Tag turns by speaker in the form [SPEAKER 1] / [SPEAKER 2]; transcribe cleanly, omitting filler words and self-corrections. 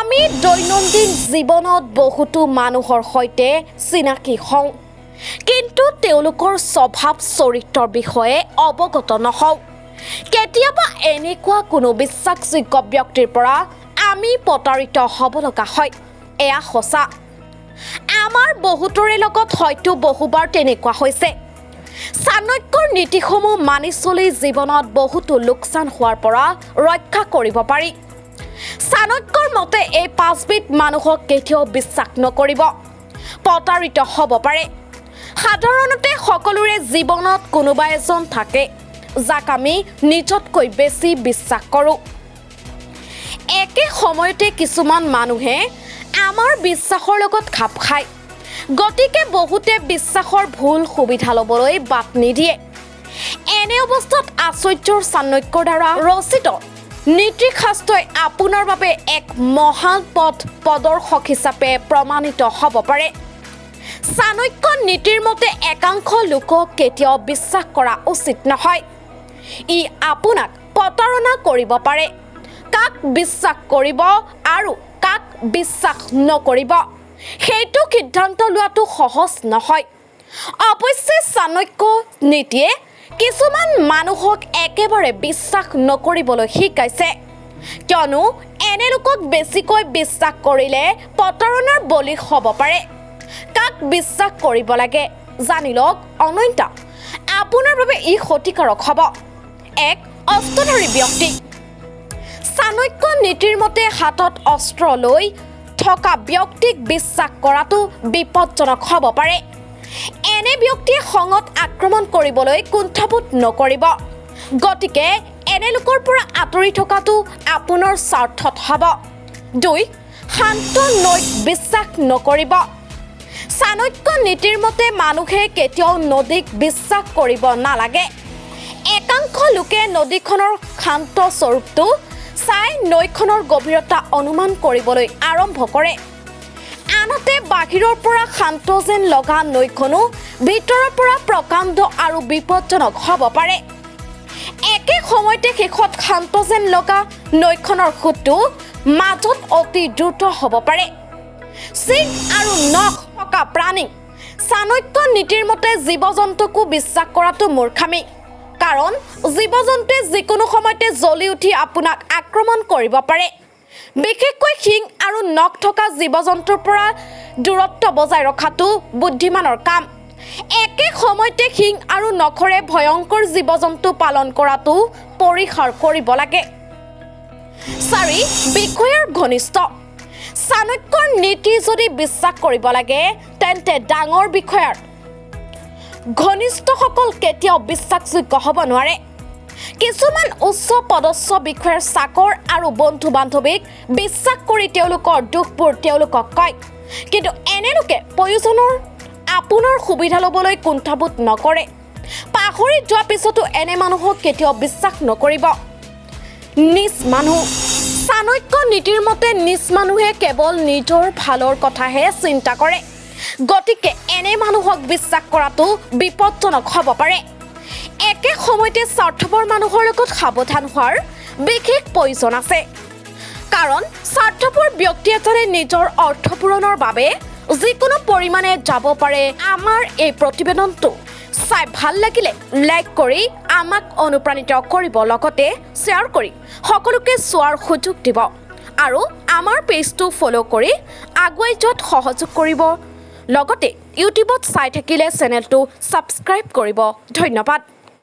[SPEAKER 1] আমি দৈনন্দিন জীৱনত বহুতো মানুহৰ সৈতে চিনাকি হওঁ কিন্তু তেওঁলোকৰ স্বভাৱ চৰিত্ৰৰ বিষয়ে অৱগত নহওঁ কেতিয়াবা এনেকুৱা কোনো বিশ্বাসযোগ্য ব্যক্তিৰ পৰা আমি প্ৰতাৰিত হ'ব লগা হয় এয়া সঁচা আমাৰ বহুতৰে লগত হয়তো বহুবাৰ তেনেকুৱা হৈছে চাণক্যৰ নীতিসমূহ মানি চলি জীৱনত বহুতো লোকচান হোৱাৰ পৰা ৰক্ষা কৰিব পাৰি চাণক্যৰ মতে এই পাঁচবিধ মানুহক কেতিয়াও বিশ্বাস নকৰিব প্ৰতাৰিত হ'ব পাৰে সাধাৰণতে সকলোৰে জীৱনত কোনোবা এজন থাকে যাক আমি নিজতকৈ বেছি বিশ্বাস কৰোঁ একে সময়তে কিছুমান মানুহে আমাৰ বিশ্বাসৰ লগত খাপ খায় গতিকে বহুতে বিশ্বাসৰ ভুল সুবিধা ল'বলৈ বাট নিদিয়ে এনে অৱস্থাত আচাৰ্যৰ চাণক্যৰ দ্বাৰা ৰচিত নীতিশাস্ত্ৰই আপোনাৰ বাবে এক মহান পথ প্ৰদৰ্শক হিচাপে প্ৰমাণিত হ'ব পাৰে চাণক্য নীতিৰ মতে একাংশ লোকক কেতিয়াও বিশ্বাস কৰা উচিত নহয় ই আপোনাক প্ৰতাৰণা কৰিব পাৰে কাক বিশ্বাস কৰিব আৰু কাক বিশ্বাস নকৰিব সেইটো সিদ্ধান্ত লোৱাটো সহজ নহয় অৱশ্যে চাণক্য নীতিয়ে কিছুমান মানুহক একেবাৰে বিশ্বাস নকৰিবলৈ শিকাইছে কিয়নো এনে লোকক বেছিকৈ বিশ্বাস কৰিলে প্ৰতাৰণাৰ বলি হ'ব পাৰে কাক বিশ্বাস কৰিব লাগে জানি লওক অন্যথা আপোনাৰ বাবে ই ক্ষতিকাৰক হ'ব এক অস্ত্ৰধাৰী ব্যক্তি চাণক্য নীতিৰ মতে হাতত অস্ত্ৰ লৈ থকা ব্যক্তিক বিশ্বাস কৰাটো বিপদজনক হ'ব পাৰে এনে ব্যক্তিয়ে খঙত আক্ৰমণ কৰিবলৈ কুণ্ঠাবোধ নকৰিব গতিকে এনে লোকৰ পৰা আঁতৰি থকাটো আপোনাৰ স্বাৰ্থত হ'ব দুই শান্ত নৈক বিশ্বাস নকৰিব চাণক্য নীতিৰ মতে মানুহে কেতিয়াও নদীক বিশ্বাস কৰিব নালাগে একাংশ লোকে নদীখনৰ শান্ত স্বৰূপটো চাই নৈখনৰ গভীৰতা অনুমান কৰিবলৈ আৰম্ভ কৰে আনহাতে বাহিৰৰ পৰা শান্ত যেন লগা নৈখনো ভিতৰৰ পৰা প্ৰকাণ্ড আৰু বিপদজনক হ'ব পাৰে একে সময়তে শেষত শান্ত যেন লগা নৈখনৰ সোঁতটো মাজত অতি দ্ৰুত হ'ব পাৰে সিং আৰু নখ থকা প্ৰাণী চাণক্য নীতিৰ মতে জীৱ জন্তুকো বিশ্বাস কৰাটো মূৰ্খামি কাৰণ জীৱ জন্তুৱে যিকোনো সময়তে জ্বলি উঠি আপোনাক আক্ৰমণ কৰিব পাৰে বিশেষকৈ শিং আৰু নখ থকা জীৱ জন্তুৰ পৰা দূৰত্ব বজাই ৰখাটো বুদ্ধিমানৰ কাম একে সময়তে শিং আৰু নখৰে ভয়ংকৰ জীৱ জন্তু পালন কৰাটো পৰিহাৰ কৰিব লাগে চাৰি বিষয়াৰ ঘনিষ্ঠ চাণক্যৰ নীতি যদি বিশ্বাস কৰিব লাগে তেন্তে ডাঙৰ বিষয়াৰ ঘনিষ্ঠসকল কেতিয়াও বিশ্বাসযোগ্য হ'ব নোৱাৰে কিছুমান উচ্চ পদস্থ বিষয়াৰ চাকৰ আৰু বন্ধু বান্ধৱীক বিশ্বাস কৰি তেওঁলোকৰ দুখবোৰ তেওঁলোকক কয় কিন্তু এনে লোকে প্ৰয়োজনৰ আপোনাৰ সুবিধা ল'বলৈ কুণ্ঠাবোধ নকৰে পাহৰি যোৱাৰ পিছতো এনে মানুহক কেতিয়াও বিশ্বাস নকৰিব নিজ মানুহ চাণক্য নীতিৰ মতে নিজ মানুহে কেৱল নিজৰ ভালৰ কথাহে চিন্তা কৰে গতিকে এনে মানুহক বিশ্বাস কৰাটো বিপদজনক হ'ব পাৰে একে সময়তে স্বাৰ্থপৰ মানুহৰ লগত সাৱধান হোৱাৰ বিশেষ প্ৰয়োজন আছে কাৰণ স্বাৰ্থপৰ ব্যক্তি এজনে নিজৰ অৰ্থ পূৰণৰ বাবে যিকোনো পৰিমাণে যাব পাৰে আমাৰ এই প্ৰতিবেদনটো চাই ভাল লাগিলে লাইক কৰি আমাক অনুপ্ৰাণিত কৰিব লগতে শ্বেয়াৰ কৰি সকলোকে চোৱাৰ সুযোগ দিব আৰু আমাৰ পেজটো ফলো কৰি আগুৱাই যোৱাত সহযোগ কৰিব লগতে ইউটিউবত চাই থাকিলে চেনেলটো ছাবস্ক্ৰাইব কৰিব ধন্যবাদ